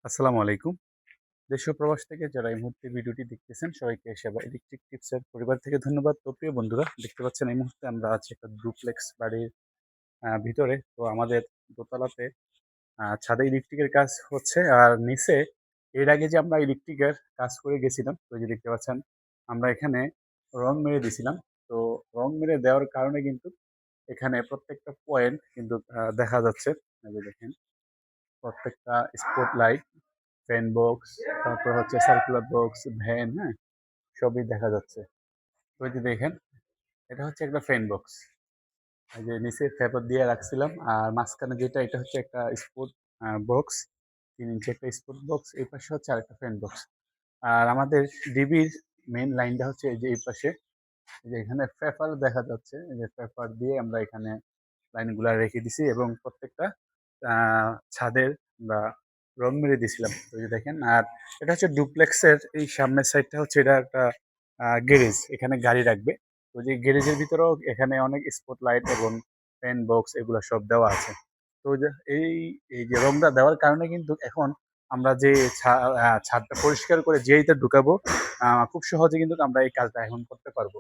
আসসালামু আলাইকুম। দেশ ও প্রবাস থেকে যারা এই মুহূর্তে ভিডিওটি দেখতেছেন সবাইকে সেবা ইলেকট্রিক টিপসের পরিবার থেকে ধন্যবাদ। তো প্রিয় বন্ধুরা, দেখতে পাচ্ছেন এই মুহূর্তে আমরা আছি একটা ডুপ্লেক্স বাড়ির ভিতরে। তো আমাদের দোতলাতে ছাদে ইলেকট্রিকের কাজ হচ্ছে। আর নিচে এর আগে যে আমরা ইলেকট্রিকের কাজ করে গেছিলাম, তো এই যে দেখতে পাচ্ছেন আমরা এখানে রং মেরে দিছিলাম। তো রং মেরে দেওয়ার কারণে কিন্তু এখানে প্রত্যেকটা পয়েন্ট কিন্তু দেখা যাচ্ছে। এই যে দেখেন প্রত্যেকটা স্পট লাইট, ফ্যান বক্স, তারপর হচ্ছে সার্কুলার বক্স, ভ্যান, হ্যাঁ? সবই দেখা যাচ্ছে। তো এই যে দেখেন, এটা হচ্ছে একটা ফ্যান বক্স। এই যে নিচে পেপার দিয়ে রাখছিলাম। আর মাঝখানে যেটা, এটা হচ্ছে একটা স্পোর্ট বক্স। ৩ ইঞ্চি একটা স্পোর্ট বক্স। এই পাশে হচ্ছে আরেকটা ফ্যান বক্স। আর আমাদের ডিবির মেইন লাইনটা হচ্ছে এই যে এই পাশে। এই যে এখানে পেপার দেখা যাচ্ছে। এই যে পেপার দিয়ে আমরা এখানে লাইনগুলা রেখে দিছি এবং প্রত্যেকটা ছাদের আমরা রং মেরে দিছিলাম। তো এই যে দেখেন। আর এটা হচ্ছে ডুপ্লেক্সের এই সামনের সাইডটা হচ্ছে এটা একটা গ্যারেজ। এখানে গাড়ি রাখবে। তো যে গ্যারেজের ভিতরেও এখানে অনেক স্পট লাইট এবং ফ্যান বক্স এগুলো সব দেওয়া আছে। তো এই এই যে রংটা দেওয়ার কারণে কিন্তু এখন আমরা যে ছাদটা পরিষ্কার করে যেইটা ঢুকাবো খুব সহজে কিন্তু আমরা এই কাজটা এখন করতে পারবো।